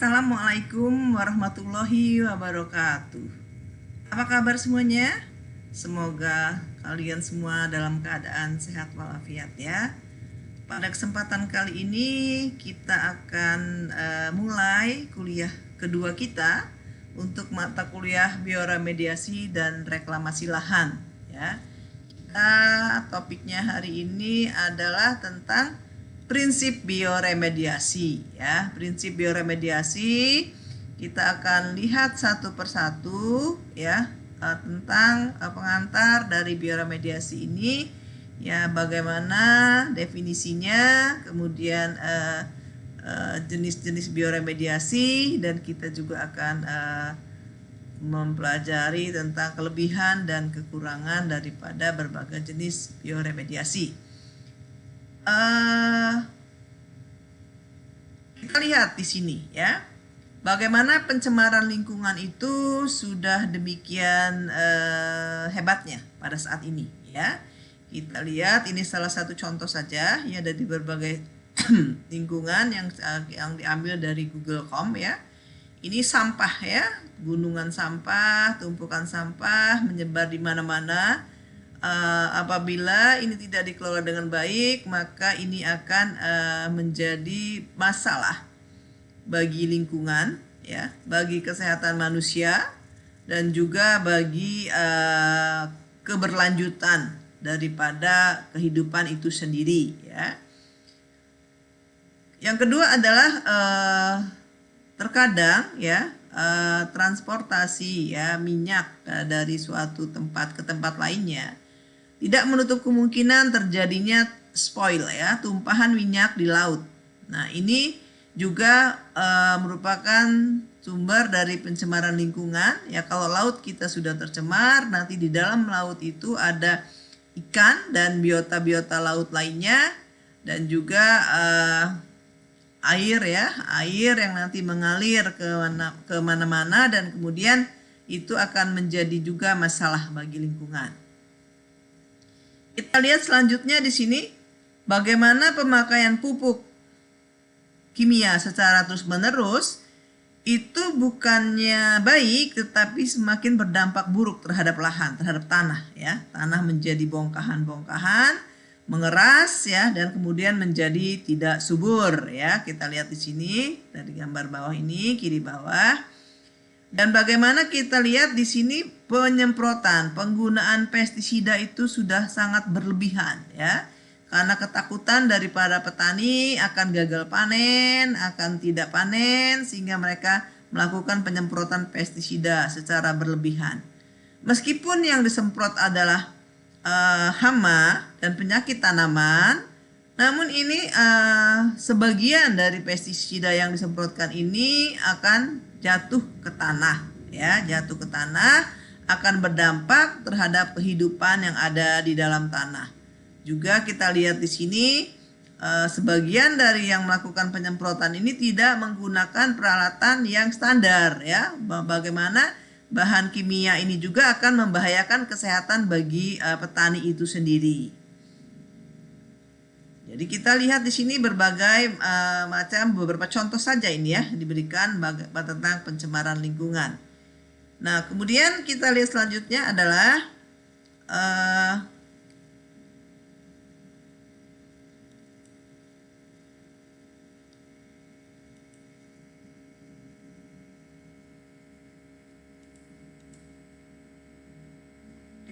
Assalamualaikum warahmatullahi wabarakatuh. Apa kabar semuanya? Semoga kalian semua dalam keadaan sehat walafiat ya. Pada kesempatan kali ini kita akan mulai kuliah kedua kita untuk mata kuliah bioremediasi dan reklamasi lahan ya. Topiknya hari ini adalah tentang prinsip bioremediasi ya. Prinsip bioremediasi kita akan lihat satu persatu ya, tentang pengantar dari bioremediasi ini ya, bagaimana definisinya, kemudian jenis-jenis bioremediasi, dan kita juga akan mempelajari tentang kelebihan dan kekurangan daripada berbagai jenis bioremediasi. Kita lihat di sini ya, bagaimana pencemaran lingkungan itu sudah demikian hebatnya pada saat ini ya. Kita lihat ini salah satu contoh saja ya dari berbagai lingkungan yang diambil dari Google.com ya. Ini sampah ya, gunungan sampah, tumpukan sampah menyebar di mana-mana. Apabila ini tidak dikelola dengan baik, maka ini akan menjadi masalah bagi lingkungan ya, bagi kesehatan manusia, dan juga bagi keberlanjutan daripada kehidupan itu sendiri ya. Yang kedua adalah terkadang ya, transportasi ya minyak dari suatu tempat ke tempat lainnya tidak menutup kemungkinan terjadinya spoil ya, tumpahan minyak di laut. Nah, ini juga merupakan sumber dari pencemaran lingkungan ya. Kalau laut kita sudah tercemar, nanti di dalam laut itu ada ikan dan biota-biota laut lainnya, dan juga air ya, air yang nanti mengalir ke mana-mana, dan kemudian itu akan menjadi juga masalah bagi lingkungan. Kita lihat selanjutnya di sini bagaimana pemakaian pupuk kimia secara terus-menerus itu bukannya baik, tetapi semakin berdampak buruk terhadap lahan, terhadap tanah ya. Tanah menjadi bongkahan-bongkahan, mengeras ya, dan kemudian menjadi tidak subur ya. Kita lihat di sini dari gambar bawah ini, kiri bawah. Dan bagaimana kita lihat di sini penyemprotan, penggunaan pestisida itu sudah sangat berlebihan ya. Karena ketakutan daripada petani akan gagal panen, akan tidak panen, sehingga mereka melakukan penyemprotan pestisida secara berlebihan. Meskipun yang disemprot adalah hama dan penyakit tanaman, namun ini sebagian dari pestisida yang disemprotkan ini akan jatuh ke tanah ya, jatuh ke tanah akan berdampak terhadap kehidupan yang ada di dalam tanah. Juga kita lihat di sini sebagian dari yang melakukan penyemprotan ini tidak menggunakan peralatan yang standar ya. Bagaimana bahan kimia ini juga akan membahayakan kesehatan bagi petani itu sendiri. Jadi kita lihat di sini berbagai macam, beberapa contoh saja ini ya diberikan tentang pencemaran lingkungan. Nah, kemudian kita lihat selanjutnya adalah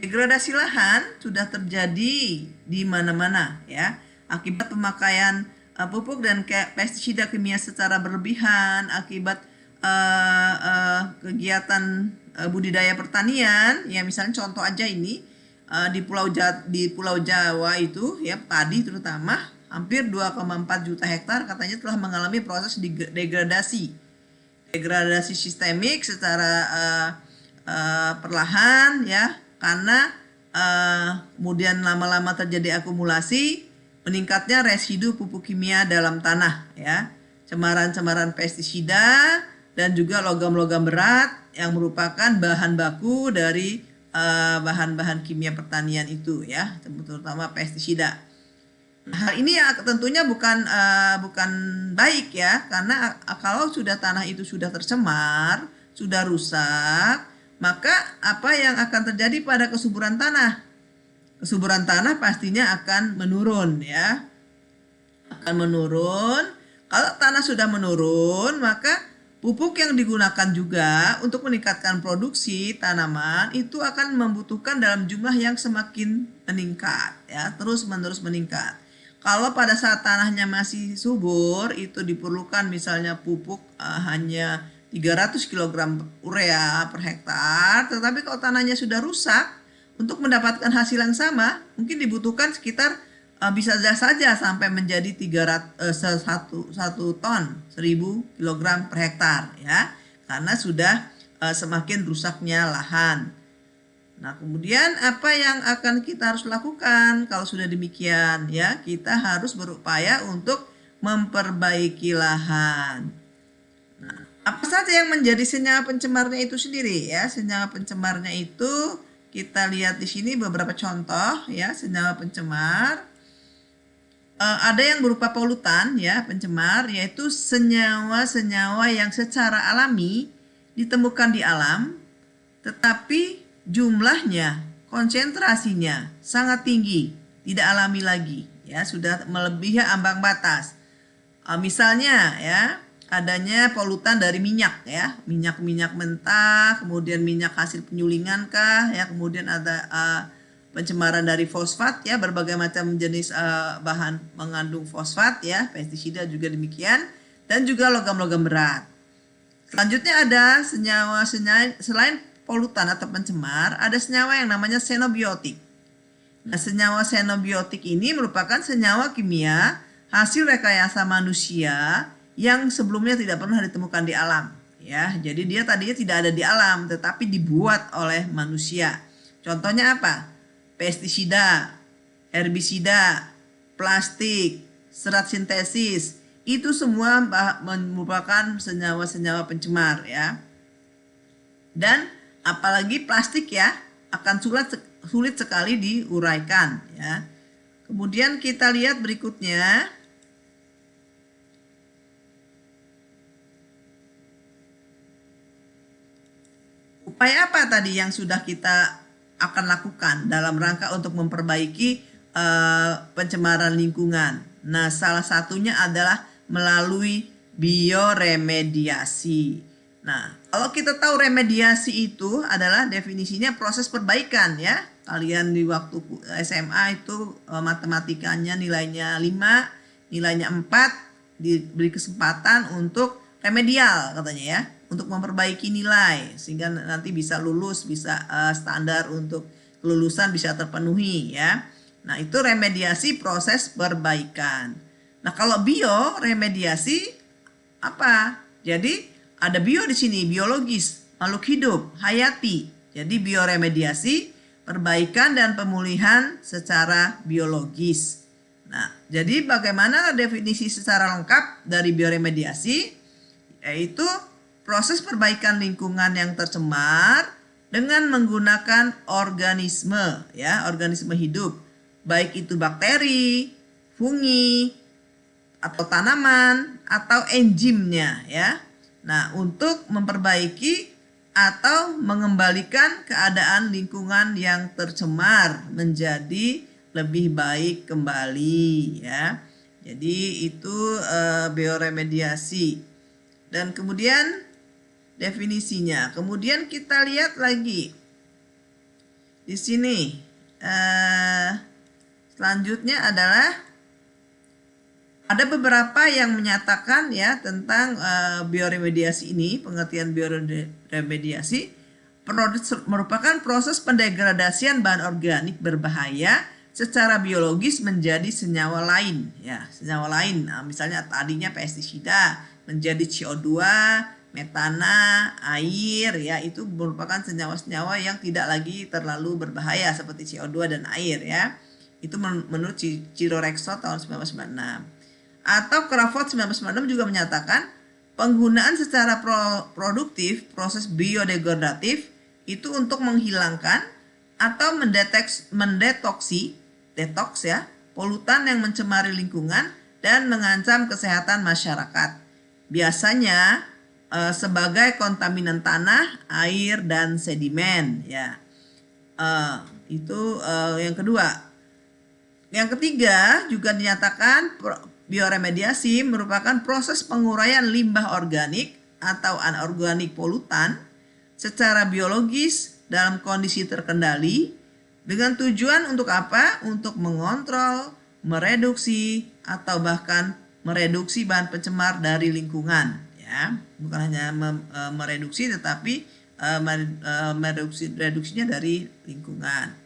degradasi lahan sudah terjadi di mana-mana ya, akibat pemakaian pupuk dan pestisida kimia secara berlebihan, akibat kegiatan budidaya pertanian ya. Misalnya contoh aja ini di Pulau Jawa itu ya, padi terutama hampir 2,4 juta hektar katanya telah mengalami proses degradasi sistemik secara perlahan ya, karena kemudian lama-lama terjadi akumulasi, meningkatnya residu pupuk kimia dalam tanah ya, cemaran-cemaran pestisida, dan juga logam-logam berat yang merupakan bahan baku dari bahan-bahan kimia pertanian itu ya, terutama pestisida. Hal ini ya tentunya bukan baik ya, karena kalau sudah tanah itu sudah tercemar, sudah rusak, maka apa yang akan terjadi pada kesuburan tanah? Kesuburan tanah pastinya akan menurun ya, akan menurun. Kalau tanah sudah menurun, maka pupuk yang digunakan juga untuk meningkatkan produksi tanaman itu akan membutuhkan dalam jumlah yang semakin meningkat ya, terus-menerus meningkat. Kalau pada saat tanahnya masih subur, itu diperlukan misalnya pupuk hanya 300 kg urea per hektar, tetapi kalau tanahnya sudah rusak, untuk mendapatkan hasil yang sama mungkin dibutuhkan sekitar bisa saja sampai menjadi 1 ton 1000 kg per hektar ya, karena sudah semakin rusaknya lahan. Nah, kemudian apa yang akan kita harus lakukan kalau sudah demikian ya? Kita harus berupaya untuk memperbaiki lahan. Nah, apa saja yang menjadi senyawa pencemarnya itu sendiri ya? Senyawa pencemarnya itu kita lihat di sini beberapa contoh ya, senyawa pencemar. Ada yang berupa polutan ya, pencemar, yaitu senyawa-senyawa yang secara alami ditemukan di alam, tetapi jumlahnya, konsentrasinya sangat tinggi, tidak alami lagi ya, sudah melebihi ambang batas. Misalnya ya, adanya polutan dari minyak ya, minyak mentah, kemudian minyak hasil penyulingan kah ya, kemudian ada pencemaran dari fosfat ya, berbagai macam jenis bahan mengandung fosfat ya, pestisida juga demikian, dan juga logam-logam berat. Selanjutnya ada senyawa selain polutan atau pencemar, ada senyawa yang namanya xenobiotik. Nah, senyawa xenobiotik ini merupakan senyawa kimia hasil rekayasa manusia yang sebelumnya tidak pernah ditemukan di alam ya. Jadi dia tadinya tidak ada di alam tetapi dibuat oleh manusia. Contohnya apa? Pestisida, herbisida, plastik, serat sintesis, itu semua merupakan senyawa-senyawa pencemar ya. Dan apalagi plastik ya, akan sulit sekali diuraikan ya. Kemudian kita lihat berikutnya. Upaya apa tadi yang sudah kita akan lakukan dalam rangka untuk memperbaiki pencemaran lingkungan? Nah, salah satunya adalah melalui bioremediasi. Nah, kalau kita tahu remediasi itu adalah definisinya proses perbaikan ya. Kalian di waktu SMA itu matematikanya nilainya 5, nilainya 4, diberi kesempatan untuk remedial katanya ya, untuk memperbaiki nilai sehingga nanti bisa lulus, bisa standar untuk kelulusan bisa terpenuhi ya. Nah, itu remediasi proses perbaikan. Nah, kalau bioremediasi apa? Jadi ada bio di sini, biologis, makhluk hidup, hayati. Jadi bioremediasi, perbaikan dan pemulihan secara biologis. Nah, jadi bagaimana definisi secara lengkap dari bioremediasi? Yaitu proses perbaikan lingkungan yang tercemar dengan menggunakan organisme ya, organisme hidup, baik itu bakteri, fungi, atau tanaman atau enzimnya ya. Nah, untuk memperbaiki atau mengembalikan keadaan lingkungan yang tercemar menjadi lebih baik kembali ya. Jadi itu bioremediasi. Dan kemudian definisinya. Kemudian kita lihat lagi di sini. Selanjutnya adalah ada beberapa yang menyatakan ya tentang bioremediasi ini. Pengertian bioremediasi merupakan proses pendegradasian bahan organik berbahaya secara biologis menjadi senyawa lain ya, senyawa lain. Nah, misalnya tadinya pestisida menjadi CO2, metana, air ya, itu merupakan senyawa-senyawa yang tidak lagi terlalu berbahaya seperti CO2 dan air ya. Itu menurut Ciro Rexroth tahun 1996. Atau Crawford 1996 juga menyatakan penggunaan secara produktif proses biodegradatif itu untuk menghilangkan atau mendetoks ya polutan yang mencemari lingkungan dan mengancam kesehatan masyarakat. Biasanya sebagai kontaminan tanah, air, dan sedimen. Ya, itu yang kedua. Yang ketiga juga dinyatakan bioremediasi merupakan proses penguraian limbah organik atau anorganik polutan secara biologis dalam kondisi terkendali dengan tujuan untuk apa? Untuk mengontrol, mereduksi, atau bahkan mereduksi bahan pencemar dari lingkungan. Ya, bukan hanya mereduksi tetapi reduksinya dari lingkungan.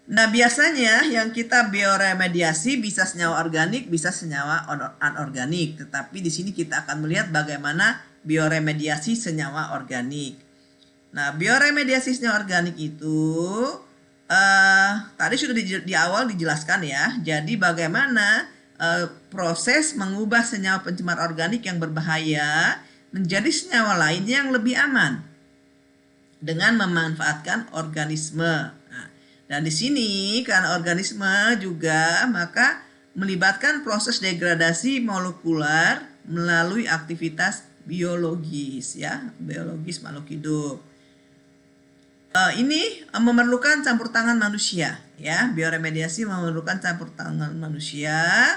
Nah, biasanya yang kita bioremediasi bisa senyawa organik, bisa senyawa anorganik. Tetapi di sini kita akan melihat bagaimana bioremediasi senyawa organik. Nah, bioremediasi senyawa organik itu tadi sudah di awal dijelaskan ya. Jadi bagaimana proses mengubah senyawa pencemar organik yang berbahaya menjadi senyawa lain yang lebih aman dengan memanfaatkan organisme. Dan di sini karena organisme juga maka melibatkan proses degradasi molekular melalui aktivitas biologis ya, biologis makhluk hidup. Ini memerlukan campur tangan manusia ya, bioremediasi memerlukan campur tangan manusia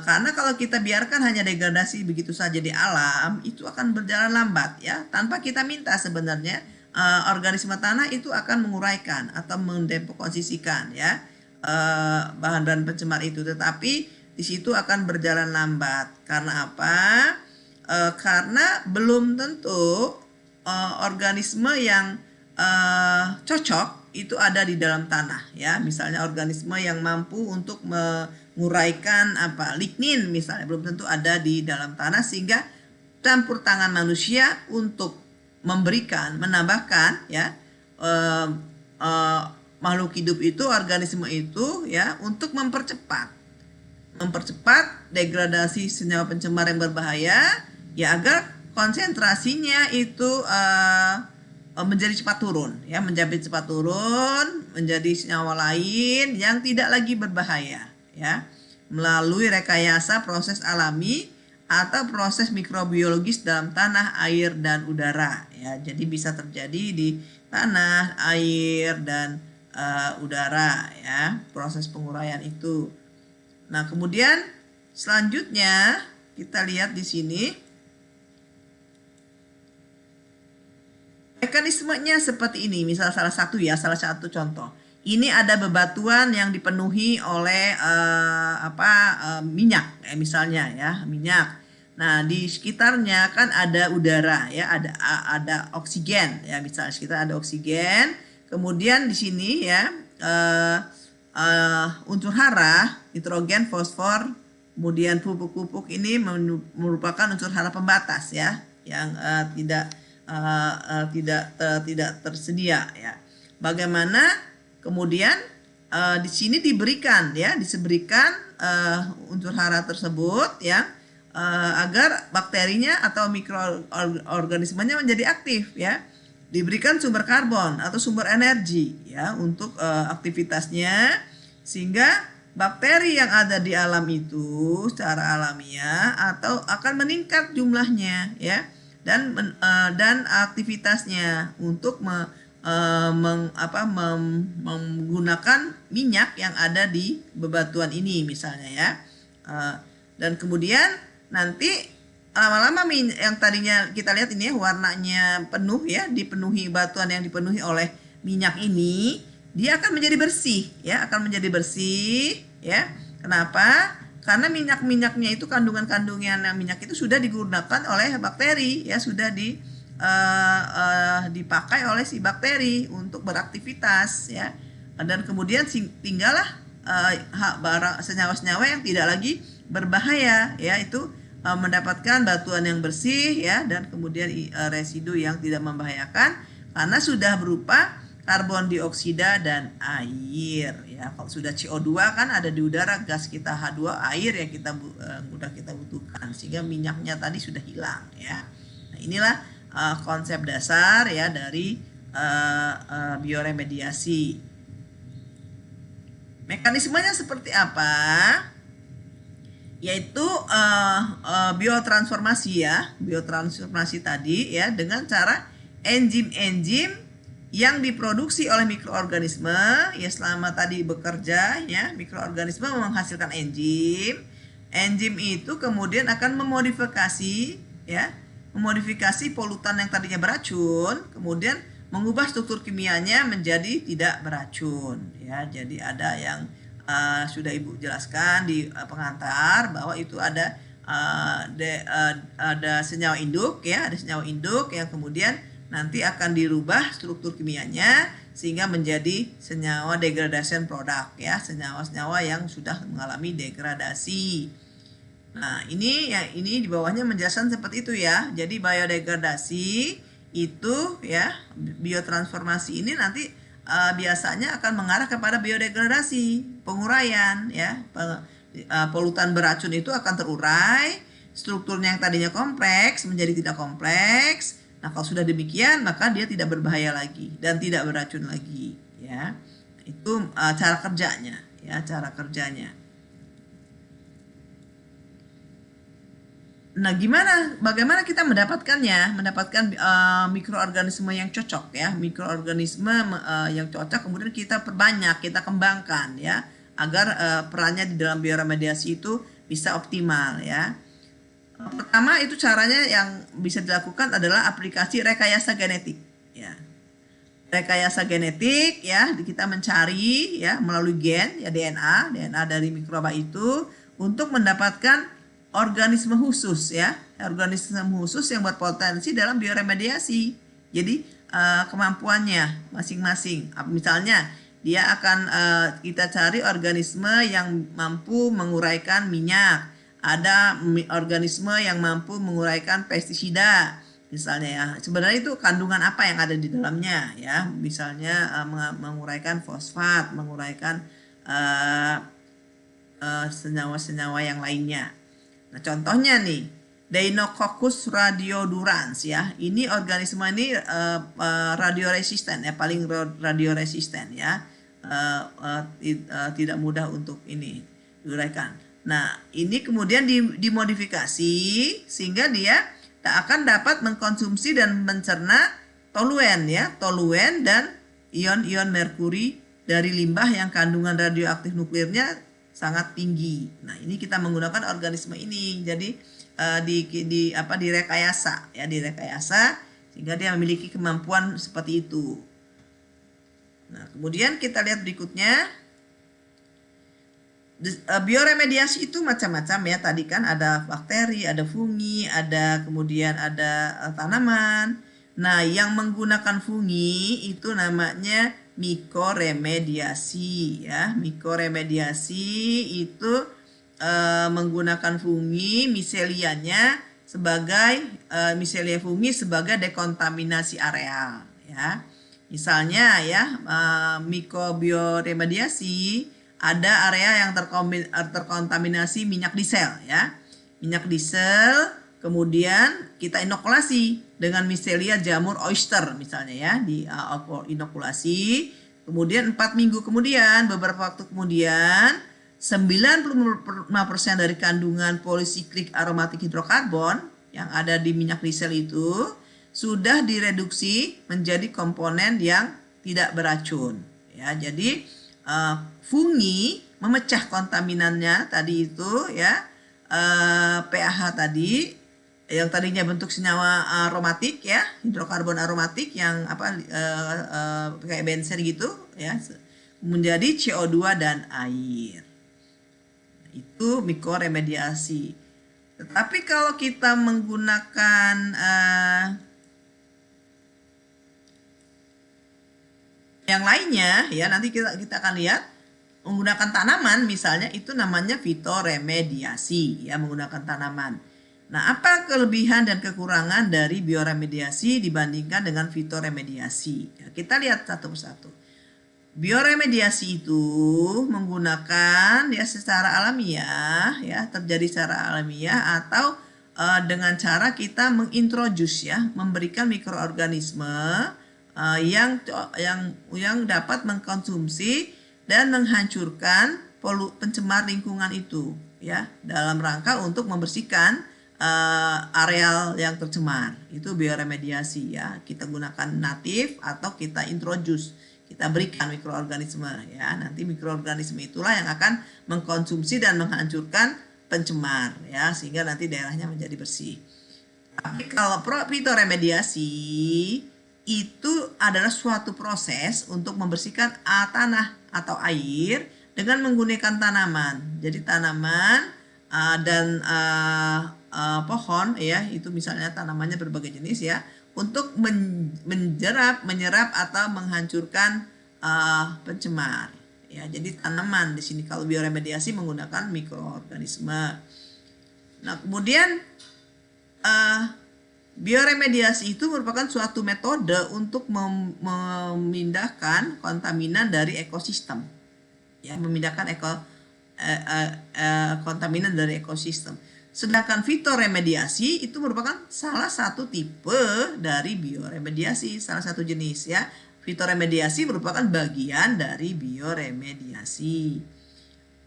karena kalau kita biarkan hanya degradasi begitu saja di alam itu akan berjalan lambat ya, tanpa kita minta sebenarnya. Organisme tanah itu akan menguraikan atau mendeposisikan ya bahan-bahan pencemar itu, tetapi di situ akan berjalan lambat. Karena apa? Karena belum tentu organisme yang cocok itu ada di dalam tanah ya. Misalnya organisme yang mampu untuk menguraikan lignin misalnya belum tentu ada di dalam tanah, sehingga campur tangan manusia untuk memberikan, menambahkan ya makhluk hidup itu, organisme itu ya, untuk mempercepat degradasi senyawa pencemar yang berbahaya ya, agar konsentrasinya itu menjadi cepat turun ya, menjadi senyawa lain yang tidak lagi berbahaya ya, melalui rekayasa proses alami atau proses mikrobiologis dalam tanah, air, dan udara ya. Jadi bisa terjadi di tanah, air, dan udara ya, proses penguraian itu. Nah, kemudian selanjutnya kita lihat di sini mekanismenya seperti ini. Misal salah satu contoh. Ini ada bebatuan yang dipenuhi oleh minyak misalnya ya, minyak. Nah, di sekitarnya kan ada udara ya, ada oksigen ya, misalnya sekitar ada oksigen. Kemudian di sini ya unsur hara, nitrogen, fosfor, kemudian pupuk-pupuk ini merupakan unsur hara pembatas ya, yang tidak tersedia ya. Bagaimana kemudian di sini diberikan unsur hara tersebut ya, agar bakterinya atau mikroorganismenya menjadi aktif ya, diberikan sumber karbon atau sumber energi ya untuk aktivitasnya, sehingga bakteri yang ada di alam itu secara alamiah atau akan meningkat jumlahnya ya, dan aktivitasnya untuk menggunakan minyak yang ada di bebatuan ini misalnya ya, dan kemudian nanti lama-lama yang tadinya kita lihat ini warnanya penuh ya, dipenuhi batuan yang dipenuhi oleh minyak ini, dia akan menjadi bersih ya, ya. Kenapa? Karena minyak-minyaknya itu kandungan-kandungan minyak itu sudah digunakan oleh bakteri ya, sudah dipakai oleh si bakteri untuk beraktivitas ya, dan kemudian tinggallah barang senyawa-senyawa yang tidak lagi berbahaya ya, itu mendapatkan batuan yang bersih ya, dan kemudian residu yang tidak membahayakan karena sudah berupa karbon dioksida dan air ya. Kalau sudah CO2 kan ada di udara, gas kita H2, air yang mudah kita butuhkan, sehingga minyaknya tadi sudah hilang ya. Nah, inilah konsep dasar ya dari bioremediasi. Mekanismenya seperti apa? Yaitu biotransformasi ya, biotransformasi tadi ya, dengan cara enzim-enzim yang diproduksi oleh mikroorganisme ya selama tadi bekerja ya, mikroorganisme menghasilkan enzim. Enzim itu kemudian akan memodifikasi ya, memodifikasi polutan yang tadinya beracun, kemudian mengubah struktur kimianya menjadi tidak beracun ya. Jadi ada yang sudah Ibu jelaskan di pengantar bahwa itu ada senyawa induk ya, ada senyawa induk yang kemudian nanti akan dirubah struktur kimianya sehingga menjadi senyawa degradation product ya, senyawa-senyawa yang sudah mengalami degradasi. Nah, ini di bawahnya menjelaskan seperti itu ya. Jadi biodegradasi itu ya, biotransformasi ini nanti biasanya akan mengarah kepada biodegradasi, penguraian ya. Polutan beracun itu akan terurai, strukturnya yang tadinya kompleks menjadi tidak kompleks. Nah, kalau sudah demikian maka dia tidak berbahaya lagi dan tidak beracun lagi ya. Itu cara kerjanya ya, cara kerjanya. Nah, bagaimana kita mendapatkannya? Mendapatkan mikroorganisme yang cocok ya, mikroorganisme yang cocok kemudian kita perbanyak, kita kembangkan ya, agar perannya di dalam bioremediasi itu bisa optimal ya. Pertama itu caranya yang bisa dilakukan adalah aplikasi rekayasa genetik ya. Rekayasa genetik ya, kita mencari ya melalui gen ya, DNA dari mikroba itu untuk mendapatkan organisme khusus ya, organisme khusus yang berpotensi dalam bioremediasi. Jadi kemampuannya masing-masing. Misalnya dia akan kita cari organisme yang mampu menguraikan minyak, ada organisme yang mampu menguraikan pestisida misalnya ya. Sebenarnya itu kandungan apa yang ada di dalamnya ya, misalnya menguraikan fosfat, menguraikan senyawa-senyawa yang lainnya. Nah, contohnya nih, Deinococcus radiodurans ya. Ini organisme ini radioresisten ya, paling radioresisten ya. Tidak mudah untuk ini diuraikan. Nah, ini kemudian dimodifikasi sehingga dia tak akan dapat mengkonsumsi dan mencerna toluen ya, toluen dan ion-ion merkuri dari limbah yang kandungan radioaktif nuklirnya sangat tinggi. Nah, ini kita menggunakan organisme ini. Jadi direkayasa ya, direkayasa sehingga dia memiliki kemampuan seperti itu. Nah, kemudian kita lihat berikutnya. Bioremediasi itu macam-macam ya. Tadi kan ada bakteri, ada fungi, kemudian ada tanaman. Nah, yang menggunakan fungi itu namanya mikoremediasi ya. Mikoremediasi itu menggunakan fungi miselianya sebagai miselia fungi sebagai dekontaminasi areal ya. Misalnya ya, mikobioremediasi ada area yang terkontaminasi minyak diesel ya. Minyak diesel kemudian kita inokulasi dengan miselia jamur oyster misalnya ya, di inokulasi. Kemudian 4 minggu kemudian, beberapa waktu kemudian 95% dari kandungan polisiklik aromatik hidrokarbon yang ada di minyak diesel itu sudah direduksi menjadi komponen yang tidak beracun ya. Jadi fungi memecah kontaminannya tadi itu ya, pH tadi yang tadinya bentuk senyawa aromatik ya, hidrokarbon aromatik yang kayak benzen gitu ya, menjadi CO2 dan air. Itu mikoremediasi. Tetapi kalau kita menggunakan yang lainnya ya, nanti kita akan lihat menggunakan tanaman misalnya, itu namanya fitoremediasi ya, menggunakan tanaman. Nah, apa kelebihan dan kekurangan dari bioremediasi dibandingkan dengan fitoremediasi? Ya, kita lihat satu persatu. Bioremediasi itu menggunakan ya secara alamiah ya, terjadi secara alamiah atau dengan cara kita mengintroduce ya, memberikan mikroorganisme yang dapat mengkonsumsi dan menghancurkan pencemar lingkungan itu, ya, dalam rangka untuk membersihkan areal yang tercemar. Itu bioremediasi, ya. Kita gunakan natif atau kita introduce, kita berikan mikroorganisme, ya. Nanti mikroorganisme itulah yang akan mengkonsumsi dan menghancurkan pencemar, ya, sehingga nanti daerahnya menjadi bersih. Tapi kalau fitoremediasi itu adalah suatu proses untuk membersihkan tanah atau air dengan menggunakan tanaman. Jadi tanaman dan pohon, ya, itu misalnya tanamannya berbagai jenis, ya, untuk menyerap atau menghancurkan pencemar, ya. Jadi tanaman di sini kalau bioremediasi menggunakan mikroorganisme. Nah, kemudian bioremediasi itu merupakan suatu metode untuk memindahkan kontaminan dari ekosistem, ya, memindahkan kontaminan dari ekosistem. Sedangkan fitoremediasi itu merupakan salah satu tipe dari bioremediasi, salah satu jenis, ya. Fitoremediasi merupakan bagian dari bioremediasi.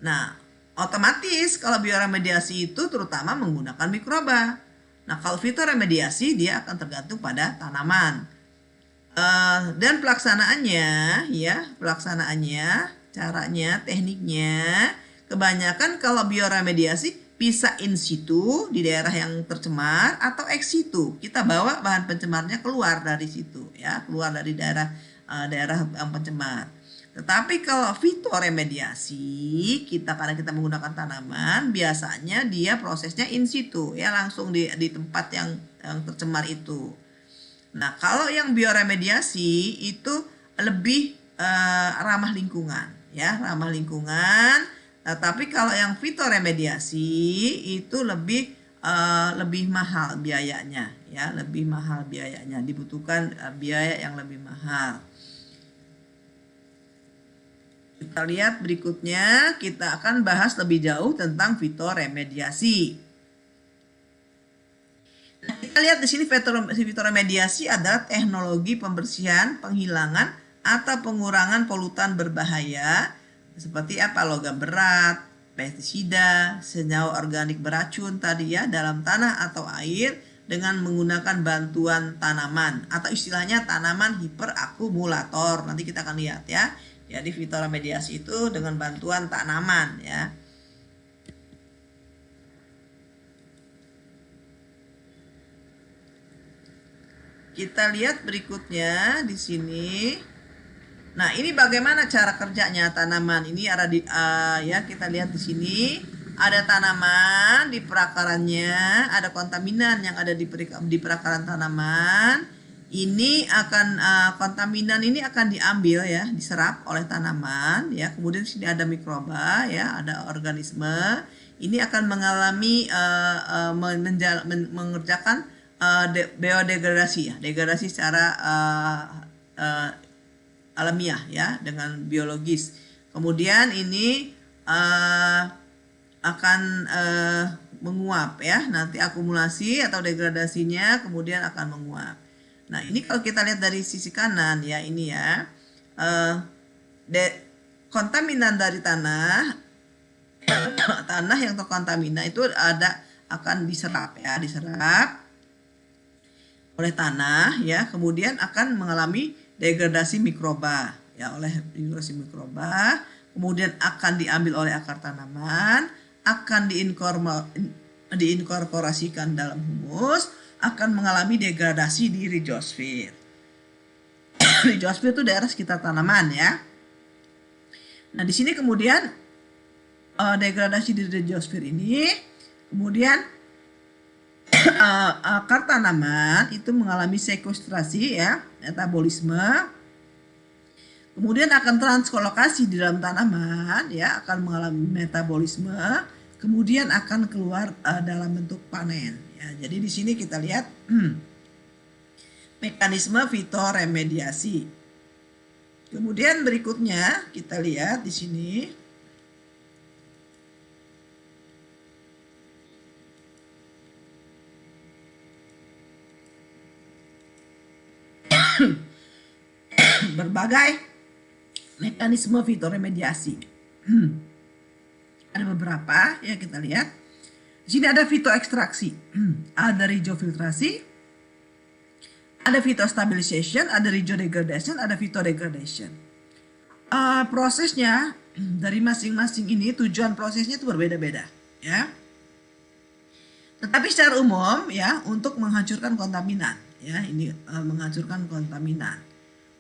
Nah, otomatis kalau bioremediasi itu terutama menggunakan mikroba. Nah, kalau fitoremediasi dia akan tergantung pada tanaman. Dan pelaksanaannya, caranya, tekniknya, kebanyakan kalau bioremediasi bisa in situ di daerah yang tercemar atau ex situ. Kita bawa bahan pencemarnya keluar dari situ, ya, keluar dari daerah yang pencemar. Tetapi kalau fitoremediasi, karena kita menggunakan tanaman, biasanya dia prosesnya in situ, ya, langsung di tempat yang tercemar itu. Nah, kalau yang bioremediasi itu lebih ramah lingkungan, ya, ramah lingkungan. Nah, tapi kalau yang fitoremediasi itu lebih mahal biayanya, ya, lebih mahal biayanya, dibutuhkan biaya yang lebih mahal. Kita lihat berikutnya, kita akan bahas lebih jauh tentang fitoremediasi. Nah, kita lihat di sini fitoremediasi adalah teknologi pembersihan, penghilangan atau pengurangan polutan berbahaya seperti logam berat, pestisida, senyawa organik beracun tadi, ya, dalam tanah atau air dengan menggunakan bantuan tanaman atau istilahnya tanaman hiperakumulator. Nanti kita akan lihat, ya. Jadi fitoremediasi itu dengan bantuan tanaman, ya. Kita lihat berikutnya di sini. Nah, ini bagaimana cara kerjanya tanaman. Ini ada ya, kita lihat di sini ada tanaman di perakarannya, ada kontaminan yang ada di perakaran tanaman. Ini akan kontaminan ini akan diambil, ya, diserap oleh tanaman, ya. Kemudian di sini ada mikroba, ya, ada organisme. Ini akan mengalami mengerjakan biodegradasi, ya, degradasi secara alamiah, ya, dengan biologis. Kemudian ini akan menguap, ya, nanti akumulasi atau degradasinya kemudian akan menguap. Nah, ini kalau kita lihat dari sisi kanan, ya, ini, ya, kontaminan dari tanah yang terkontaminan itu akan diserap, ya, diserap oleh tanah, ya, kemudian akan mengalami degradasi mikroba, ya, oleh degradasi mikroba, kemudian akan diambil oleh akar tanaman, akan diinkorporasikan dalam humus, akan mengalami degradasi di rizosfer. Rizosfer itu daerah sekitar tanaman, ya. Nah, di sini kemudian degradasi di rizosfer ini, kemudian akar tanaman itu mengalami sekuestrasi, ya, metabolisme, kemudian akan transkolokasi di dalam tanaman, ya, akan mengalami metabolisme, kemudian akan keluar dalam bentuk panen, ya. Jadi di sini kita lihat mekanisme fitoremediasi. Kemudian berikutnya kita lihat di sini berbagai Mekanisme fitoremediasi. Ada beberapa ya, kita lihat. Di sini ada fitoekstraksi, ada rizofiltrasi, ada phytostabilization, ada rizodegradation, ada phytodegradation. Prosesnya dari masing-masing ini, tujuan prosesnya itu berbeda-beda ya. Tetapi secara umum ya, untuk menghancurkan kontaminan ya, ini menghancurkan kontaminan.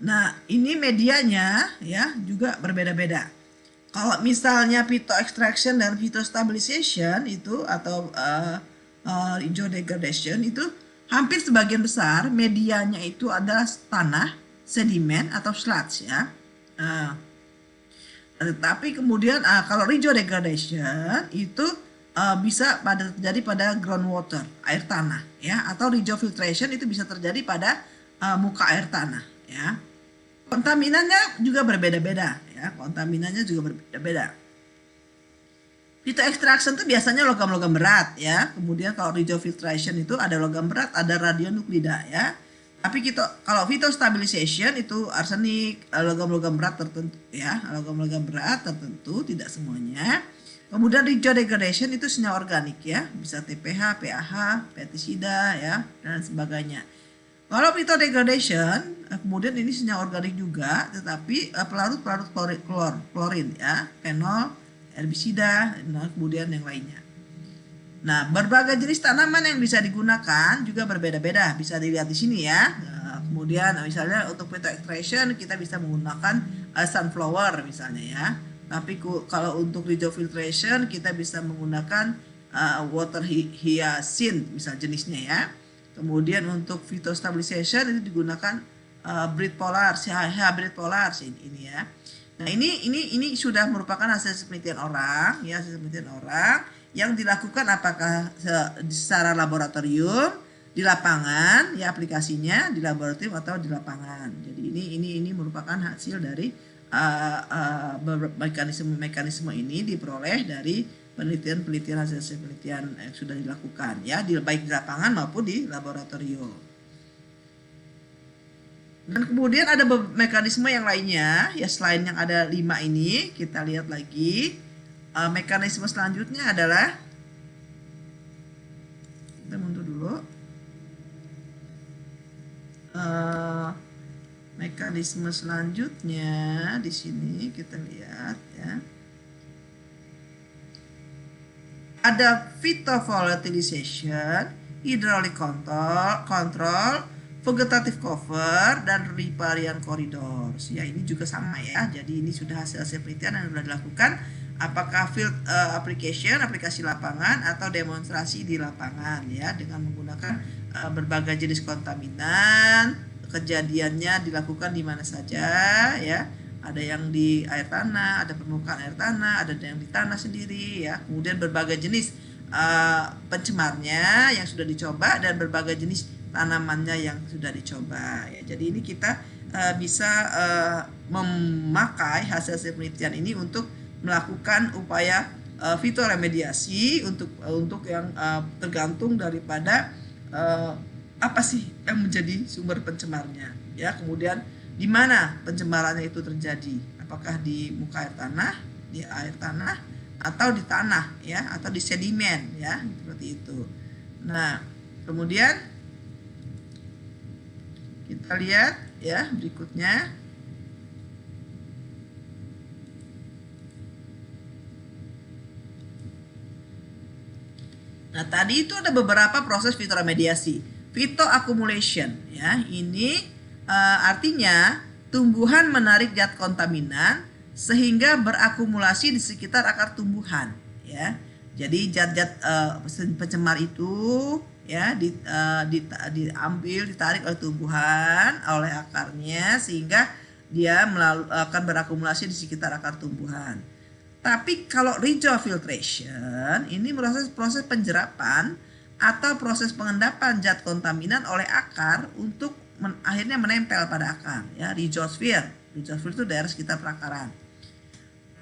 Nah, ini medianya ya juga berbeda-beda. Kalau misalnya phytoextraction dan phytostabilization itu atau rizodegradation itu hampir sebagian besar medianya itu adalah tanah, sedimen atau sludge ya. Tetapi kemudian kalau rizodegradation itu bisa terjadi pada groundwater, air tanah ya, atau rizofiltration itu bisa terjadi pada muka air tanah ya. Kontaminannya juga berbeda-beda ya, kontaminannya juga berbeda-beda. Phytoextraction itu biasanya logam-logam berat ya. Kemudian kalau rizofiltration itu ada logam berat, ada radionuklida ya. Tapi kalau phytostabilization itu arsenik, logam-logam berat tertentu ya, logam-logam berat tertentu, tidak semuanya. Kemudian rizodegradation itu senyawa organik ya, bisa TPH, PAH, pestisida ya, dan sebagainya. Kalau phytodegradation, kemudian ini senyawa organik juga, tetapi pelarut-pelarut klorin ya, fenol, herbisida, nah kemudian yang lainnya. Nah, berbagai jenis tanaman yang bisa digunakan juga berbeda-beda, bisa dilihat di sini ya. Nah, kemudian misalnya untuk phytoextraction kita bisa menggunakan sunflower misalnya ya. Tapi kalau untuk rizofiltration kita bisa menggunakan water hyacinth misal jenisnya ya. Kemudian untuk phytostabilization itu digunakan breed polar, hybrid polar ini ya. Nah, ini sudah merupakan hasil penelitian orang ya, hasil penelitian orang yang dilakukan apakah secara laboratorium, di lapangan ya, aplikasinya di laboratorium atau di lapangan. Jadi ini merupakan hasil dari mekanisme ini diperoleh dari penelitian hasil penelitian yang sudah dilakukan ya, baik di lapangan maupun di laboratorium. Dan kemudian ada mekanisme yang lainnya ya, selain yang ada 5 ini, kita lihat lagi. Mekanisme selanjutnya adalah, kita mundur dulu. Mekanisme selanjutnya di sini kita lihat ya. Ada phytovolatilization, hydraulic control, vegetative cover, dan riparian corridors. Ya, ini juga sama ya. Jadi ini sudah hasil penelitian yang sudah dilakukan. Apakah field aplikasi lapangan atau demonstrasi di lapangan ya, dengan menggunakan berbagai jenis kontaminan. Kejadiannya dilakukan di mana saja ya. Ada yang di air tanah, ada permukaan air tanah, ada yang di tanah sendiri ya. Kemudian berbagai jenis pencemarnya yang sudah dicoba dan berbagai jenis tanamannya yang sudah dicoba ya. Jadi ini kita bisa memakai hasil penelitian ini untuk melakukan upaya fitoremediasi untuk yang tergantung daripada apa sih yang menjadi sumber pencemarnya ya. Kemudian di mana pencemarannya itu terjadi, apakah di muka air tanah, di air tanah, atau di tanah ya, atau di sedimen ya, seperti itu. Nah, kemudian kita lihat ya berikutnya. Nah, tadi itu ada beberapa proses fitoremediasi. Phytoaccumulation ya, ini artinya tumbuhan menarik zat kontaminan sehingga berakumulasi di sekitar akar tumbuhan ya. Jadi zat-zat pencemar itu ya diambil, ditarik oleh tumbuhan, oleh akarnya, sehingga dia akan berakumulasi di sekitar akar tumbuhan. Tapi kalau rizofiltration ini proses penjerapan atau proses pengendapan zat kontaminan oleh akar untuk akhirnya menempel pada akar ya, rizosfer itu daerah sekitar perakaran.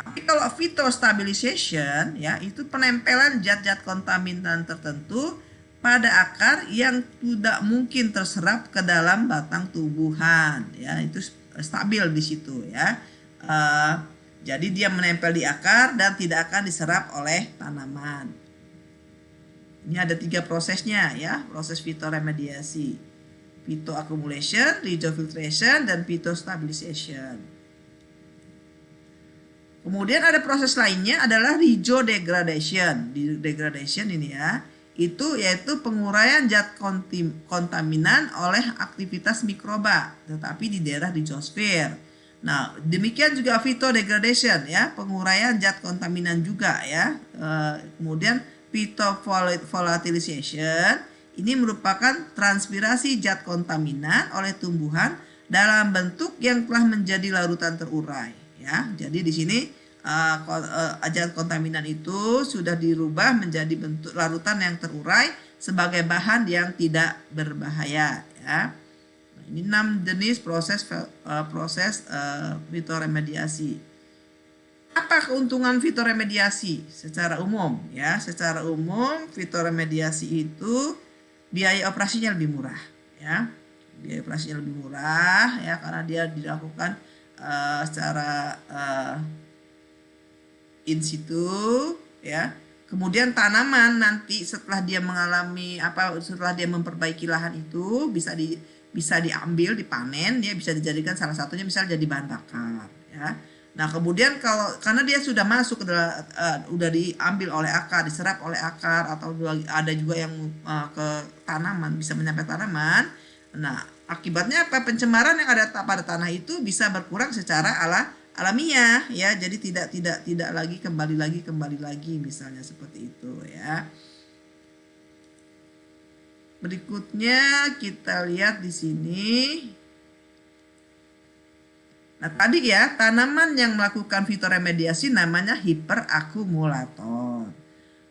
Tapi kalau phytostabilization ya, itu penempelan zat-zat kontaminan tertentu pada akar yang tidak mungkin terserap ke dalam batang tumbuhan ya, itu stabil di situ ya. Uh, jadi dia menempel di akar dan tidak akan diserap oleh tanaman. Ini ada 3 prosesnya ya, proses fitoremediasi. Phytoaccumulation, rhizofiltration, dan phytostabilization. Kemudian ada proses lainnya adalah rhizodegradation. Degradation ini ya, itu yaitu penguraian zat kontaminan oleh aktivitas mikroba, tetapi di daerah rhizosfer. Nah, demikian juga phytodegradation ya, penguraian zat kontaminan juga ya. Kemudian phytovolatilization ini merupakan transpirasi zat kontaminan oleh tumbuhan dalam bentuk yang telah menjadi larutan terurai ya. Jadi di sini zat kontaminan itu sudah dirubah menjadi bentuk larutan yang terurai sebagai bahan yang tidak berbahaya ya. Nah, ini 6 jenis proses fitoremediasi. Apa keuntungan fitoremediasi secara umum ya? Secara umum fitoremediasi itu biaya operasinya lebih murah ya. Biaya operasinya lebih murah ya karena dia dilakukan secara in situ ya. Kemudian tanaman nanti setelah dia setelah dia memperbaiki lahan itu bisa diambil, dipanen ya, bisa dijadikan salah satunya misalnya jadi bahan bakar ya. Nah, kemudian karena dia sudah masuk ke dalam udah diambil oleh akar, diserap oleh akar, atau ada juga yang ke tanaman, bisa menyampai tanaman. Nah, akibatnya apa? Pencemaran yang ada pada tanah itu bisa berkurang secara alamiah ya. Jadi tidak lagi kembali lagi misalnya seperti itu ya. Berikutnya kita lihat di sini. Nah, tadi ya, tanaman yang melakukan fitoremediasi namanya hiperakumulator.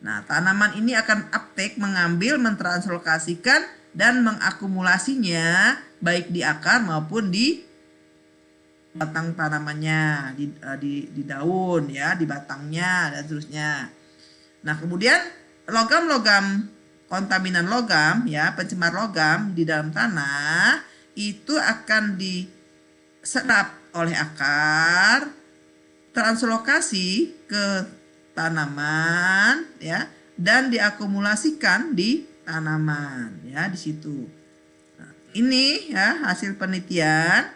Nah, tanaman ini akan uptake, mengambil, mentranslokasikan, dan mengakumulasinya baik di akar maupun di batang tanamannya, di daun ya, di batangnya dan seterusnya. Nah, kemudian logam-logam, kontaminan logam ya, pencemar logam di dalam tanah itu akan diserap oleh akar, translokasi ke tanaman ya, dan diakumulasikan di tanaman ya, di situ. Nah, ini ya hasil penelitian.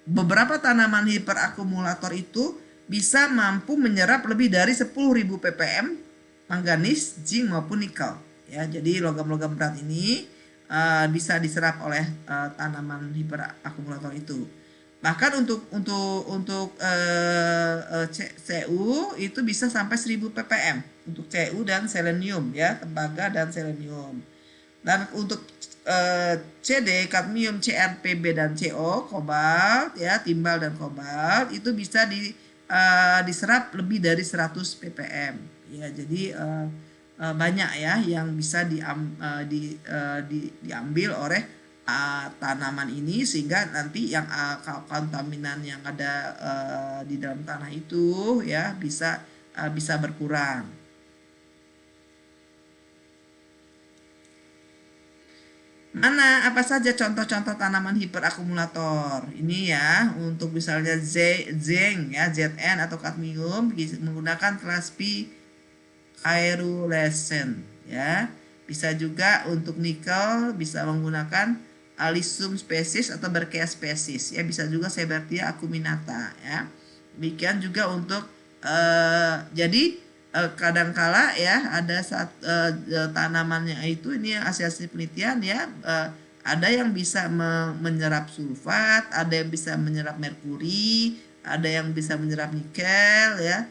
Beberapa tanaman hiperakumulator itu bisa mampu menyerap lebih dari 10.000 ppm manganis, zinc maupun nikel ya. Jadi logam-logam berat ini bisa diserap oleh tanaman hiperakumulator itu. Bahkan untuk Cu itu bisa sampai 1000 ppm untuk Cu dan selenium ya, tembaga dan selenium. Dan untuk CD, kadmium, CrPb dan CO, kobalt ya, timbal dan kobalt itu bisa diserap lebih dari 100 ppm ya. Jadi banyak ya yang bisa diambil oleh tanaman ini, sehingga nanti yang kontaminan yang ada di dalam tanah itu ya bisa berkurang. Mana apa saja contoh-contoh tanaman hiperakumulator? Ini ya, untuk misalnya zinc ya, Zn atau kadmium menggunakan Thraspi caerulescens ya. Bisa juga untuk nikel bisa menggunakan Alyssum species atau Berkea species ya, bisa juga Sebertia acuminata ya. Demikian juga untuk jadi kadangkala ya ada tanamannya itu, ini hasil penelitian ya, ada yang bisa menyerap sulfat, ada yang bisa menyerap merkuri, ada yang bisa menyerap nikel ya,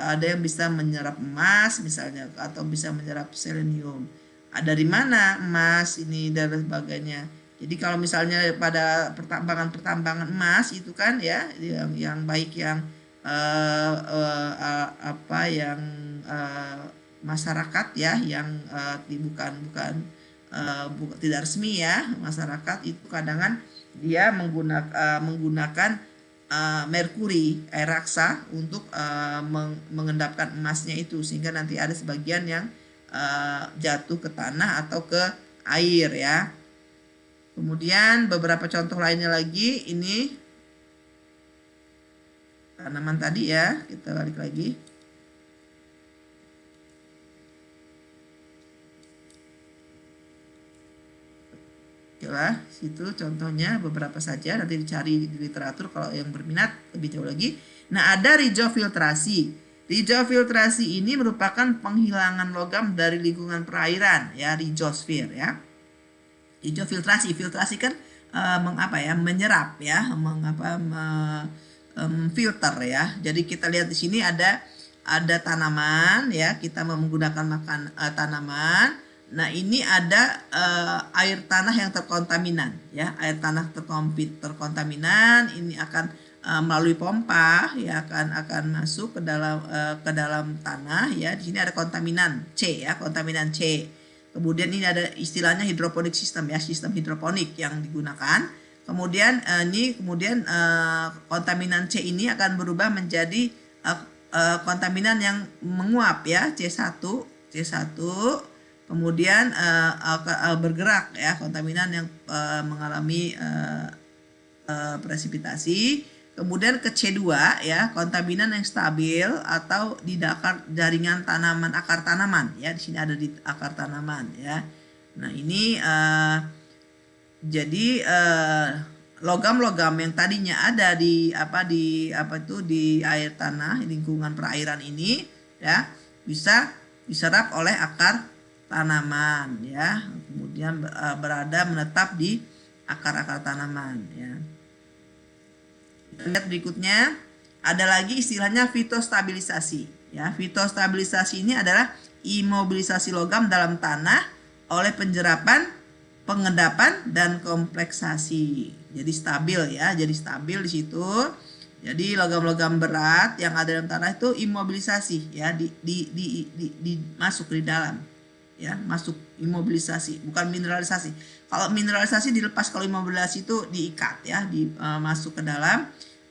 ada yang bisa menyerap emas misalnya, atau bisa menyerap selenium. Dari mana emas ini dan sebagainya. Jadi kalau misalnya pada pertambangan emas itu kan ya, yang baik yang masyarakat ya, yang bukan tidak resmi ya, masyarakat itu kadang dia menggunakan merkuri, air raksa untuk mengendapkan emasnya itu, sehingga nanti ada sebagian yang jatuh ke tanah atau ke air ya. Kemudian beberapa contoh lainnya lagi ini tanaman tadi ya, kita balik lagi. Okelah, situ contohnya beberapa saja, nanti dicari di literatur kalau yang berminat lebih jauh lagi. Nah, ada rizofiltrasi. Rizofiltrasi ini merupakan penghilangan logam dari lingkungan perairan ya, rizosfer ya. Rizofiltrasi, filtrasi kan menyerap ya, filter ya. Jadi kita lihat di sini ada tanaman ya, kita menggunakan tanaman. Nah, ini ada air tanah yang terkontaminan ya, air tanah terkontaminan ini akan melalui pompa ya akan masuk ke dalam tanah ya. Di sini ada kontaminan C ya, kontaminan C. Kemudian ini ada istilahnya hidroponik sistem ya, sistem hidroponik yang digunakan. Kemudian kontaminan C ini akan berubah menjadi kontaminan yang menguap ya, C1. Kemudian bergerak ya, kontaminan yang mengalami presipitasi. Kemudian ke C2 ya, kontaminan yang stabil atau di jaringan tanaman, akar tanaman ya. Di sini ada di akar tanaman ya. Nah, ini jadi logam-logam yang tadinya ada di air tanah, lingkungan perairan ini ya, bisa diserap oleh akar tanaman ya, kemudian berada menetap di akar-akar tanaman ya. Kita lihat berikutnya, ada lagi istilahnya fitostabilisasi ya. Fitostabilisasi ini adalah imobilisasi logam dalam tanah oleh penjerapan, pengendapan dan kompleksasi. Jadi stabil ya, jadi stabil di situ. Jadi logam-logam berat yang ada dalam tanah itu imobilisasi ya, masuk di dalam ya, masuk imobilisasi, bukan mineralisasi. Kalau mineralisasi dilepas, kalau imobilisasi itu diikat ya, masuk ke dalam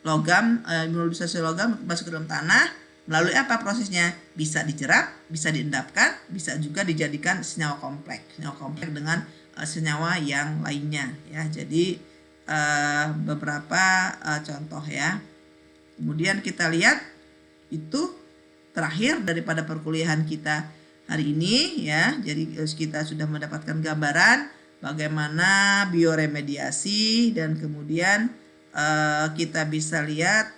logam, imobilisasi logam masuk ke dalam tanah. Melalui apa prosesnya? Bisa dijerap, bisa diendapkan, bisa juga dijadikan senyawa kompleks dengan senyawa yang lainnya ya. Jadi beberapa contoh ya. Kemudian kita lihat itu terakhir daripada perkuliahan kita hari ini ya. Jadi kita sudah mendapatkan gambaran bagaimana bioremediasi, dan kemudian kita bisa lihat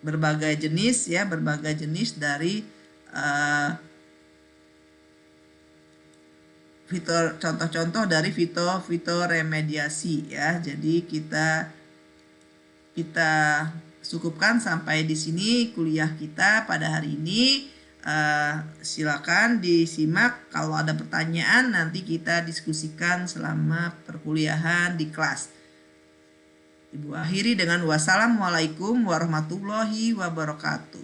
berbagai jenis dari contoh-contoh dari fitoremediasi ya. Jadi kita cukupkan sampai di sini kuliah kita pada hari ini. Silakan disimak, kalau ada pertanyaan nanti kita diskusikan selama perkuliahan di kelas. Ibu akhiri dengan wassalamualaikum warahmatullahi wabarakatuh.